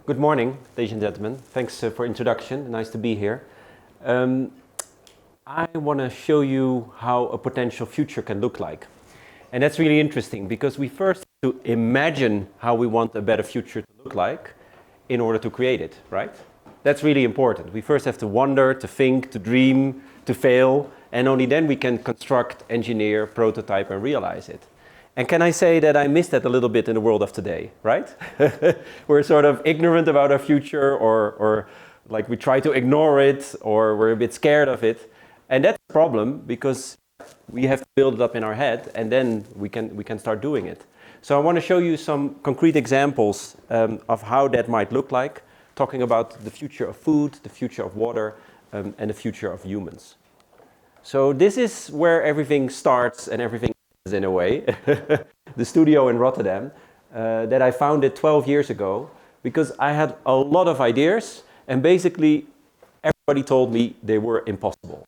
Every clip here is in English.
Good morning, ladies and gentlemen. Thanks for introduction. Nice to be here. I want to show you how a potential future can look like. And that's really interesting because we first have to imagine how we want a better future to look like in order to create it, right? That's really important. We first have to wonder, to think, to dream, to fail, and only then we can construct, engineer, prototype, and realize it. And can I say that I miss that a little bit in the world of today, right? We're sort of ignorant about our future, or like we try to ignore it, or we're a bit scared of it. And that's a problem because we have to build it up in our head, and then we can start doing it. So I want to show you some concrete examples of how that might look like, talking about the future of food, the future of water, and the future of humans. So this is where everything starts and everything ends in a way. The studio in Rotterdam that I founded 12 years ago because I had a lot of ideas and basically everybody told me they were impossible.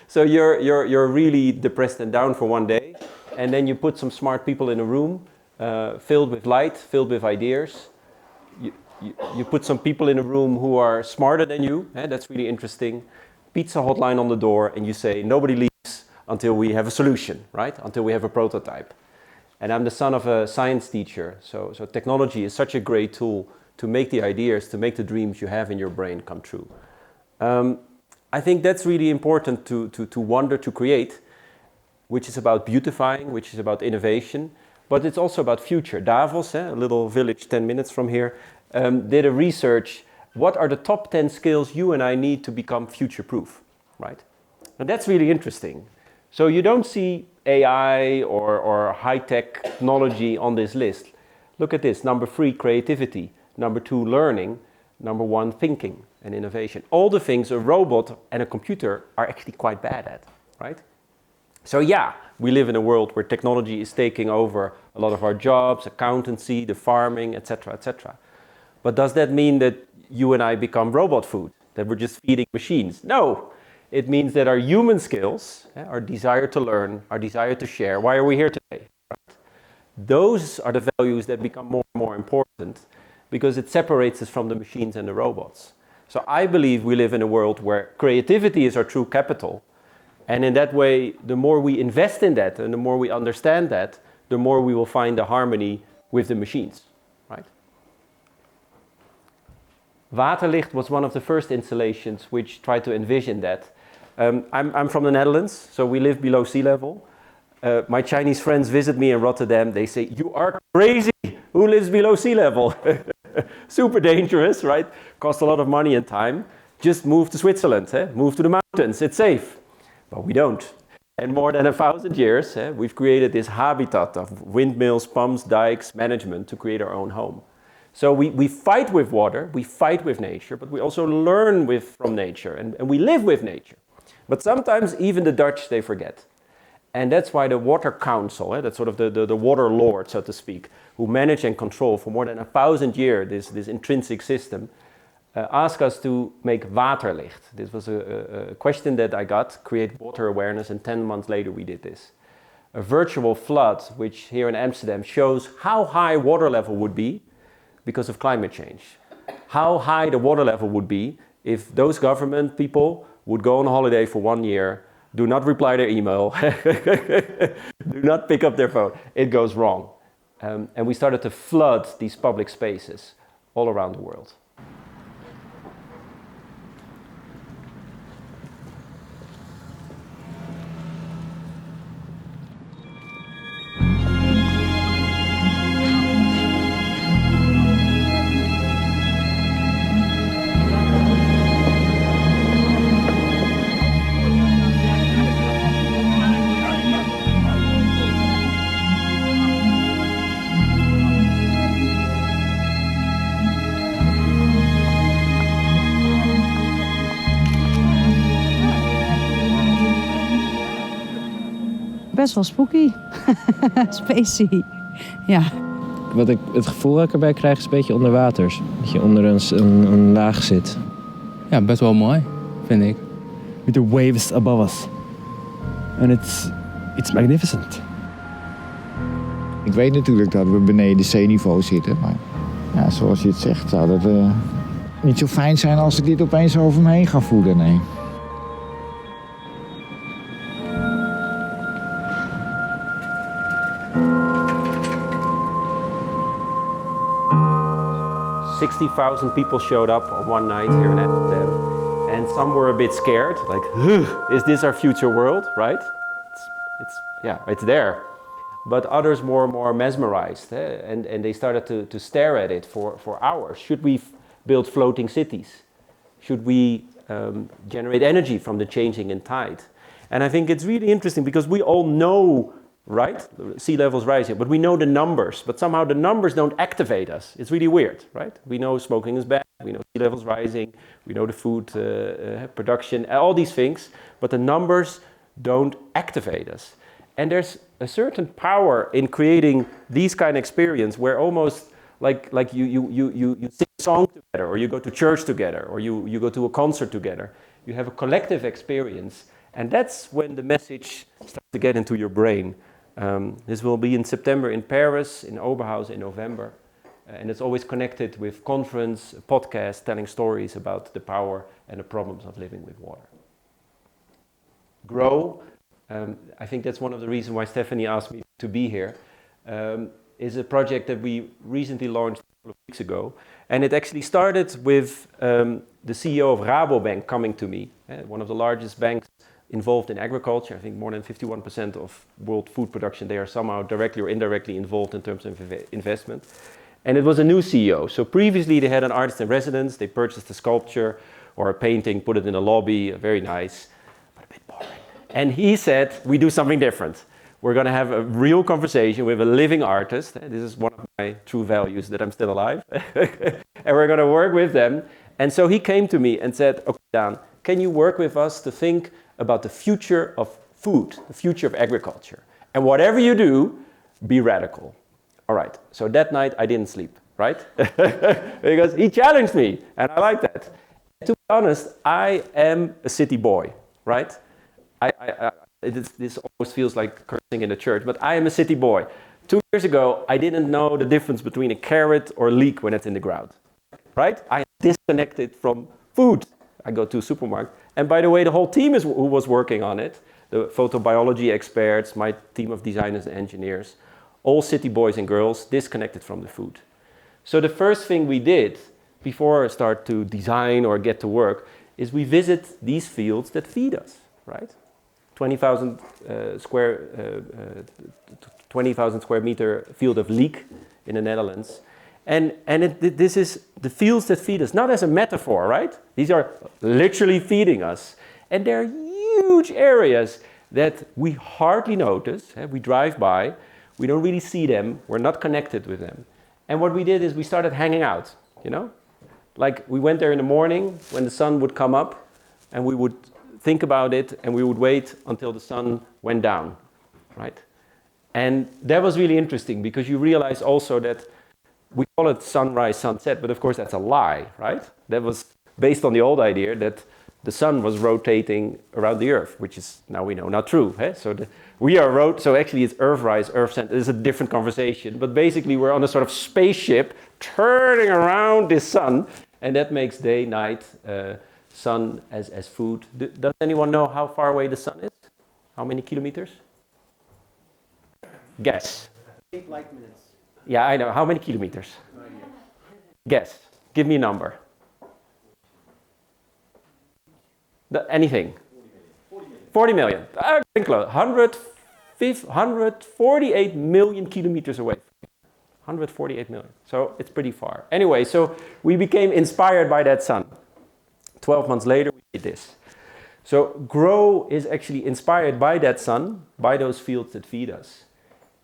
So you're really depressed and down for one day, and then you put some smart people in a room filled with light, filled with ideas. You put some people in a room who are smarter than you, that's really interesting. Pizza hotline on the door, and you say nobody leaves until we have a solution, right? Until we have a prototype. And I'm the son of a science teacher, so technology is such a great tool to make the ideas, to make the dreams you have in your brain come true. I think that's really important to wonder, to create, which is about beautifying, which is about innovation, but it's also about future. Davos, a little village 10 minutes from here, did a research. What are the top 10 skills you and I need to become future-proof, right? And that's really interesting. So you don't see AI or high-tech technology on this list. Look at this, number 3, creativity. Number 2, learning. Number 1, thinking and innovation. All the things a robot and a computer are actually quite bad at, right? So yeah, we live in a world where technology is taking over a lot of our jobs, accountancy, the farming, etc., etc. But does that mean that you and I become robot food, that we're just feeding machines? No, it means that our human skills, our desire to learn, our desire to share, why are we here today? Right? Those are the values that become more and more important because it separates us from the machines and the robots. So I believe we live in a world where creativity is our true capital. And in that way, the more we invest in that and the more we understand that, the more we will find a harmony with the machines, right? Waterlicht was one of the first installations which tried to envision that. I'm from the Netherlands, so we live below sea level. My Chinese friends visit me in Rotterdam. They say, "You are crazy. Who lives below sea level?" Super dangerous, right? Costs a lot of money and time. Just move to Switzerland, move to the mountains. It's safe. But we don't. And more than 1,000 years, we've created this habitat of windmills, pumps, dikes, management to create our own home. So we fight with water, we fight with nature, but we also learn from nature, and we live with nature. But sometimes even the Dutch, they forget. And that's why the Water Council, that's sort of the water lord, so to speak, who manage and control for more than 1,000 years this intrinsic system, asked us to make Waterlicht. This was a question that I got, create water awareness, and 10 months later we did this. A virtual flood, which here in Amsterdam shows how high water level would be because of climate change. How high the water level would be if those government people would go on holiday for 1 year, do not reply their email, do not pick up their phone. It goes wrong. And we started to flood these public spaces all around the world. Best wel spooky. Spacey. Ja. Wat ik het gevoel dat ik erbij krijg is een beetje onder waters. Dat je onder een laag zit. Ja, best wel mooi, vind ik. With the waves above us. And it's magnificent. Ik weet natuurlijk dat we beneden zeeniveau zitten, maar Ja, zoals je het zegt, zou dat niet zo fijn zijn als ik dit opeens over me heen ga voelen, nee. $60,000 people showed up on one night here in Amsterdam. And some were a bit scared, like, is this our future world, right? It's there. But others more and more mesmerized, and they started to stare at it for hours. Should we build floating cities? Should we generate energy from the changing in tide? And I think it's really interesting because we all know, right, sea levels rising, but we know the numbers, but somehow the numbers don't activate us. It's really weird, right? We know smoking is bad, we know sea levels rising, we know the food production, all these things, but the numbers don't activate us. And there's a certain power in creating these kind of experience where almost like you sing a song together, or you go to church together, or you go to a concert together. You have a collective experience, and that's when the message starts to get into your brain. This will be in September in Paris, in Oberhaus in November. And it's always connected with conference, podcast, telling stories about the power and the problems of living with water. Grow, I think that's one of the reasons why Stephanie asked me to be here, is a project that we recently launched a couple of weeks ago. And it actually started with the CEO of Rabobank coming to me, one of the largest banks involved in agriculture. I think more than 51% of world food production, they are somehow directly or indirectly involved in terms of investment. And it was a new CEO. So previously they had an artist in residence, they purchased a sculpture or a painting, put it in a lobby, very nice, but a bit boring. And he said, we do something different. We're going to have a real conversation with a living artist. This is one of my true values, that I'm still alive. And we're going to work with them. And so he came to me and said, okay, Daan, can you work with us to think about the future of food, the future of agriculture? And whatever you do, be radical. All right, so that night I didn't sleep, right? Because he challenged me, and I like that. And to be honest, I am a city boy, right? This almost feels like cursing in the church, but I am a city boy. 2 years ago, I didn't know the difference between a carrot or a leek when it's in the ground, right? I am disconnected from food. I go to a supermarket, and by the way, the whole team who was working on it, the photobiology experts, my team of designers and engineers, all city boys and girls disconnected from the food. So the first thing we did before I start to design or get to work is we visit these fields that feed us, right? 20,000 square meter field of leek in the Netherlands. And this is the fields that feed us, not as a metaphor, right? These are literally feeding us. And they're huge areas that we hardly notice. We drive by, we don't really see them, we're not connected with them. And what we did is we started hanging out, you know? Like we went there in the morning when the sun would come up, and we would think about it, and we would wait until the sun went down, right? And that was really interesting because you realize also that we call it sunrise, sunset, but of course that's a lie, right? That was based on the old idea that the sun was rotating around the earth, which is, now we know, not true. So actually it's earthrise, earth-centered. It's a different conversation, but basically we're on a sort of spaceship turning around this sun, and that makes day, night, sun as food. Does anyone know how far away the sun is? How many kilometers? Guess. 8 light minutes. Yeah, I know. How many kilometers? No idea. Guess. Give me a number. Anything. 40 million. I think close. 148 million kilometers away. 148 million. So it's pretty far. Anyway, so we became inspired by that sun. 12 months later, we did this. So Grow is actually inspired by that sun, by those fields that feed us.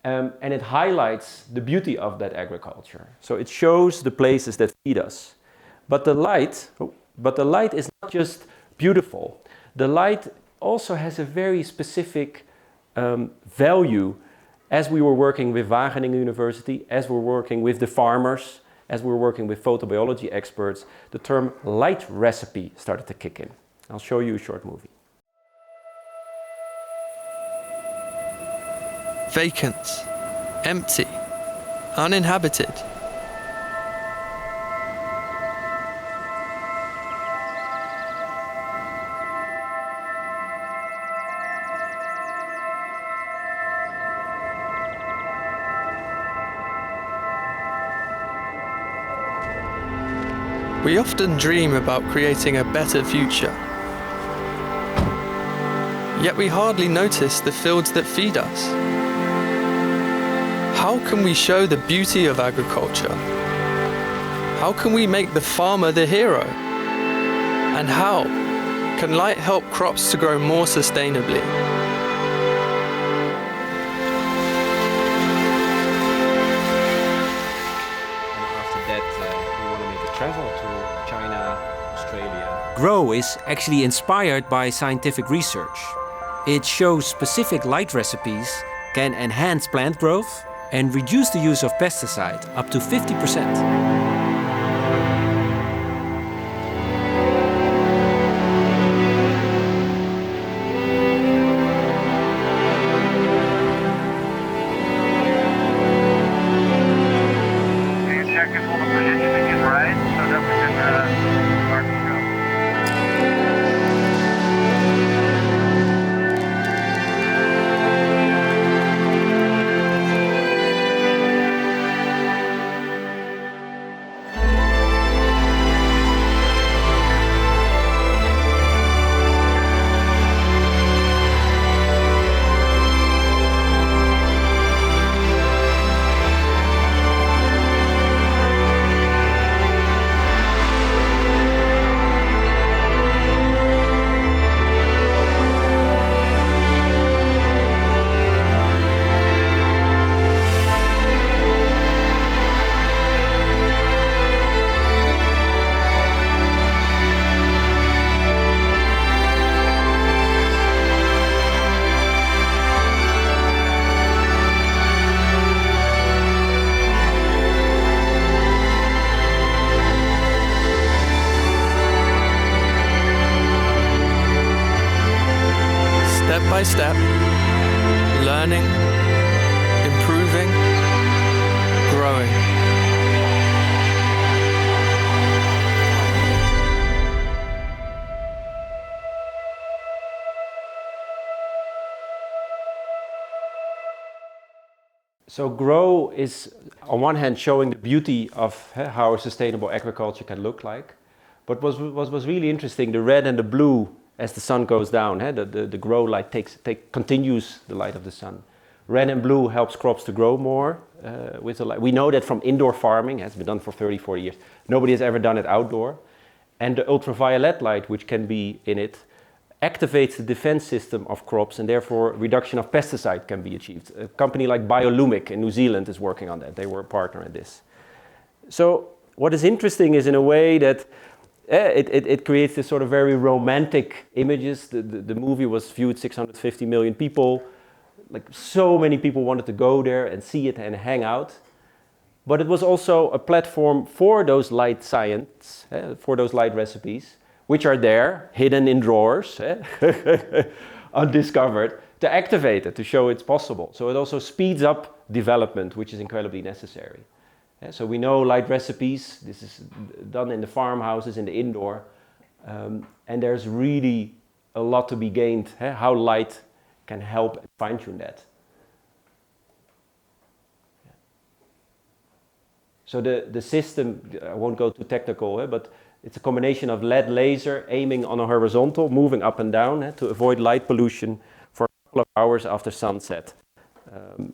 And it highlights the beauty of that agriculture. So it shows the places that feed us. But the light is not just beautiful. The light also has a very specific value. As we were working with Wageningen University, as we're working with the farmers, as we're working with photobiology experts, the term light recipe started to kick in. I'll show you a short movie. Vacant, empty, uninhabited. We often dream about creating a better future. Yet we hardly notice the fields that feed us. How can we show the beauty of agriculture? How can we make the farmer the hero? And how can light help crops to grow more sustainably? Travel to China, Australia. GROW is actually inspired by scientific research. It shows specific light recipes can enhance plant growth and reduce the use of pesticide up to 50%. Step by step, learning, improving, growing. So GROW is on one hand showing the beauty of how a sustainable agriculture can look like, but what was really interesting, the red and the blue as the sun goes down, the GROW light continues the light of the sun. Red and blue helps crops to grow more with the light. We know that from indoor farming, has been done for 30, 40 years. Nobody has ever done it outdoor. And the ultraviolet light, which can be in it, activates the defense system of crops, and therefore reduction of pesticide can be achieved. A company like Biolumic in New Zealand is working on that. They were a partner in this. So what is interesting is in a way that it creates this sort of very romantic images. The movie was viewed 650 million people. Like so many people wanted to go there and see it and hang out. But it was also a platform for those light science, for those light recipes, which are there, hidden in drawers, undiscovered, to activate it, to show it's possible. So it also speeds up development, which is incredibly necessary. So we know light recipes, this is done in the farmhouses, in the indoor, and there's really a lot to be gained, how light can help and fine-tune that. So the system, I won't go too technical, but it's a combination of LED laser aiming on a horizontal, moving up and down to avoid light pollution for a couple of hours after sunset.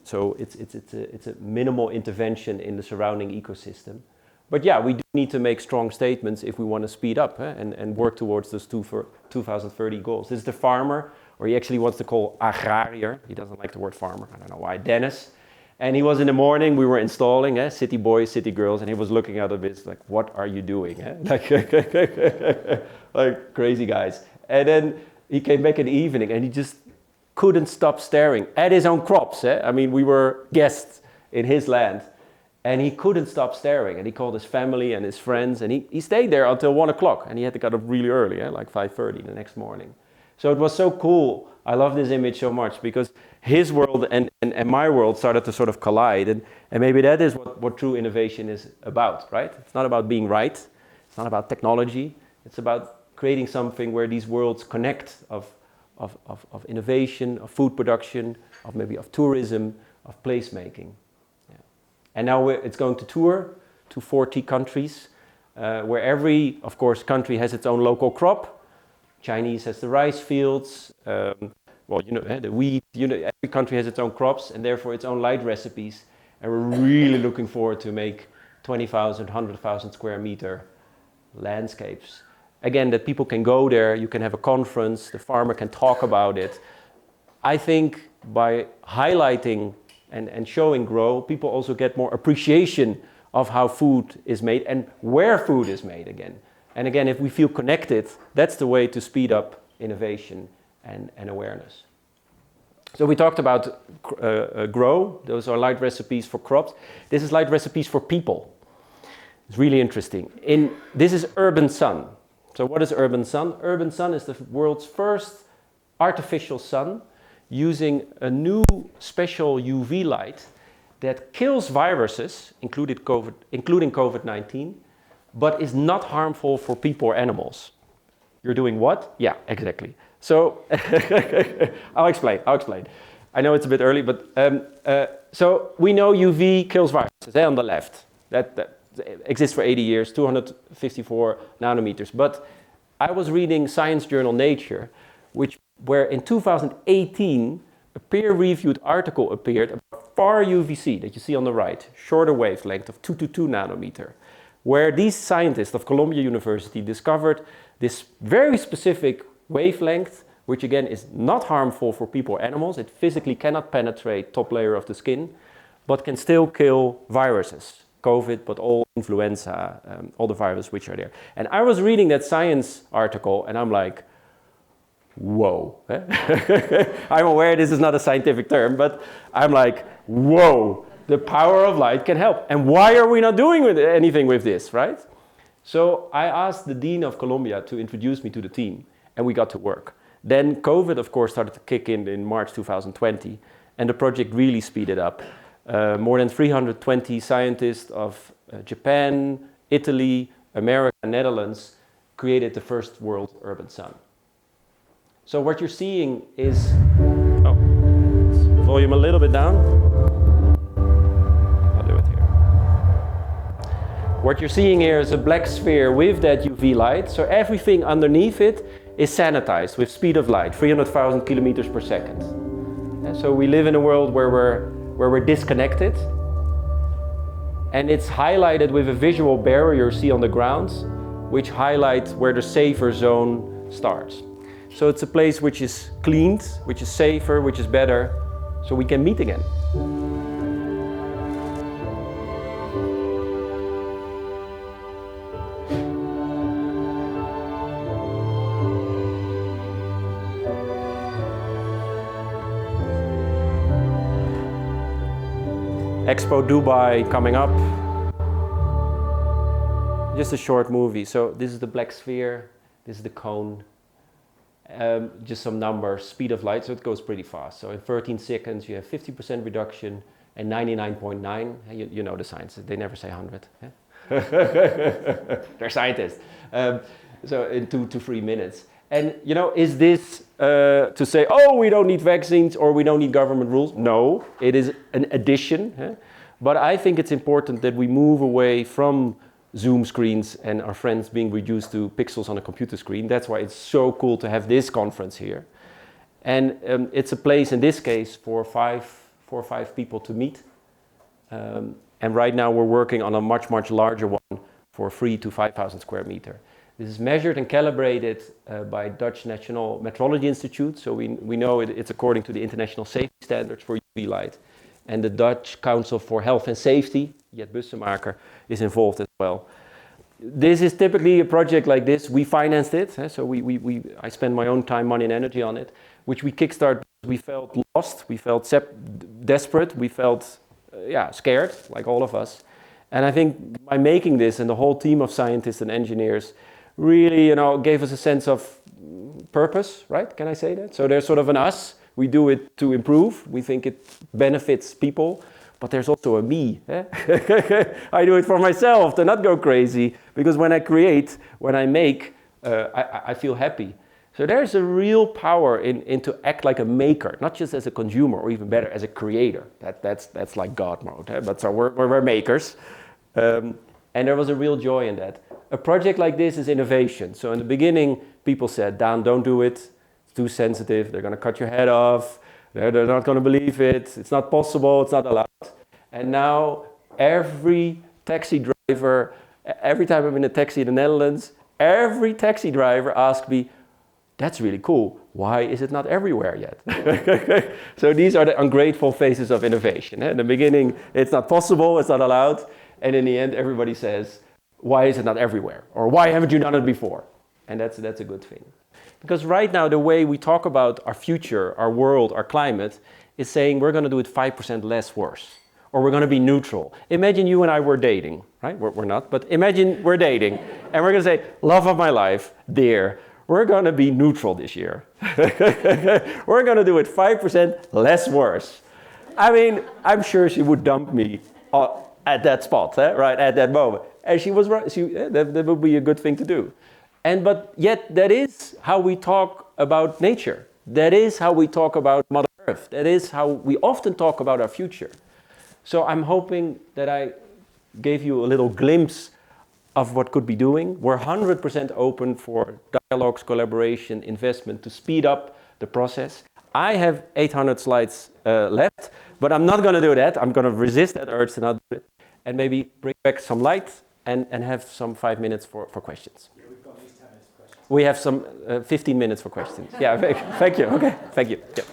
So it's a minimal intervention in the surrounding ecosystem. But yeah, we do need to make strong statements if we want to speed up and work towards those 2030 goals. This is the farmer, or he actually wants to call agrariër. He doesn't like the word farmer, I don't know why, Dennis. And he was in the morning, we were installing city boys, city girls, and he was looking at us like, what are you doing? Like crazy guys. And then he came back in the evening and he just couldn't stop staring at his own crops. I mean, we were guests in his land and he couldn't stop staring. And he called his family and his friends and he stayed there until 1 o'clock and he had to get up really early, like 5:30 the next morning. So it was so cool. I love this image so much because his world and my world started to sort of collide. And maybe that is what true innovation is about, right? It's not about being right. It's not about technology. It's about creating something where these worlds connect of innovation, of food production, of tourism, of placemaking. Yeah. And now it's going to tour to 40 countries. where every, of course, country has its own local crop. Chinese has the rice fields, well, you know, the wheat, you know, every country has its own crops and therefore its own light recipes. And we're really looking forward to make 20,000, 100,000 square meter landscapes. Again, that people can go there, you can have a conference, the farmer can talk about it. I think by highlighting and showing grow, people also get more appreciation of how food is made and where food is made again. And again, if we feel connected, that's the way to speed up innovation and awareness. So we talked about grow. Those are light recipes for crops. This is light recipes for people. It's really interesting. This is urban sun. So what is urban sun? Urban sun is the world's first artificial sun using a new special UV light that kills viruses, including COVID-19, but is not harmful for people or animals. You're doing what? Yeah, exactly. So I'll explain. I know it's a bit early, but so we know UV kills viruses on the left. That exists for 80 years, 254 nanometers. But I was reading science journal Nature, where in 2018 a peer-reviewed article appeared about far UVC that you see on the right, shorter wavelength of 222 nanometer, where these scientists of Columbia University discovered this very specific wavelength, which again is not harmful for people or animals. It physically cannot penetrate top layer of the skin, but can still kill viruses, COVID, but all influenza, all the viruses which are there. And I was reading that science article and I'm like, whoa. I'm aware this is not a scientific term, but I'm like, whoa, the power of light can help. And why are we not doing anything with this, right? So I asked the Dean of Columbia to introduce me to the team, and we got to work. Then COVID, of course, started to kick in March 2020, and the project really speeded up. More than 320 scientists of Japan, Italy, America, and Netherlands created the first world urban sun. So what you're seeing is, volume a little bit down. I'll do it here. What you're seeing here is a black sphere with that UV light. So everything underneath it is sanitized with speed of light, 300,000 kilometers per second. And so we live in a world where we're disconnected. And it's highlighted with a visual barrier you see on the ground, which highlights where the safer zone starts. So it's a place which is cleaned, which is safer, which is better, so we can meet again. Expo Dubai coming up. Just a short movie. So this is the black sphere, this is the cone. Just some numbers, speed of light, so it goes pretty fast. So in 13 seconds you have 50% reduction and 99.9. You know the science, they never say 100. They're scientists. So in 2 to 3 minutes. And you know, is this to say, oh, we don't need vaccines or we don't need government rules? No, it is an addition. But I think it's important that we move away from Zoom screens and our friends being reduced to pixels on a computer screen. That's why it's so cool to have this conference here. And it's a place in this case for 4 or 5 people to meet. And right now we're working on a much, much larger one for 3,000 to 5,000 square meter. This is measured and calibrated by Dutch National Metrology Institute. So we know it's according to the international safety standards for UV light. And the Dutch Council for Health and Safety, Jet Bussemaker, is involved as well. This is typically a project like this. We financed it, so I spend my own time, money and energy on it, which we kickstart. We felt lost, we felt desperate, we felt scared, like all of us. And I think by making this and the whole team of scientists and engineers really, gave us a sense of purpose, right? Can I say that? So there's sort of an us. We do it to improve. We think it benefits people. But there's also a me. I do it for myself to not go crazy. Because when I create, when I make, I feel happy. So there's a real power in to act like a maker, not just as a consumer, or even better, as a creator. That's like God mode. But so we're makers. And there was a real joy in that. a project like this is innovation. So in the beginning, people said, Daan, don't do it. It's too sensitive. They're going to cut your head off. They're not going to believe it. It's not possible. It's not allowed. And now every taxi driver, every time I'm in a taxi in the Netherlands, every taxi driver asks me, that's really cool. Why is it not everywhere yet? So these are the ungrateful phases of innovation. In the beginning, it's not possible, it's not allowed. And in the end, everybody says, why is it not everywhere? Or why haven't you done it before? And that's a good thing. Because right now, the way we talk about our future, our world, our climate, is saying we're going to do it 5% less worse. Or we're going to be neutral. Imagine you and I were dating, right? We're not, but imagine we're dating. And we're going to say, love of my life, dear, we're going to be neutral this year. We're going to do it 5% less worse. I mean, I'm sure she would dump me at that spot, right, at that moment. And she was right. That would be a good thing to do. But yet, that is how we talk about nature. That is how we talk about Mother Earth. That is how we often talk about our future. So I'm hoping that I gave you a little glimpse of what could be doing. We're 100% open for dialogues, collaboration, investment to speed up the process. I have 800 slides left, but I'm not going to do that. I'm going to resist that urge to not do it. And maybe bring back some light and have some 5 minutes for questions. Yeah, we've got at least 10 minutes for questions. We have some 15 minutes for questions. Yeah, thank you. Okay, thank you. Yeah.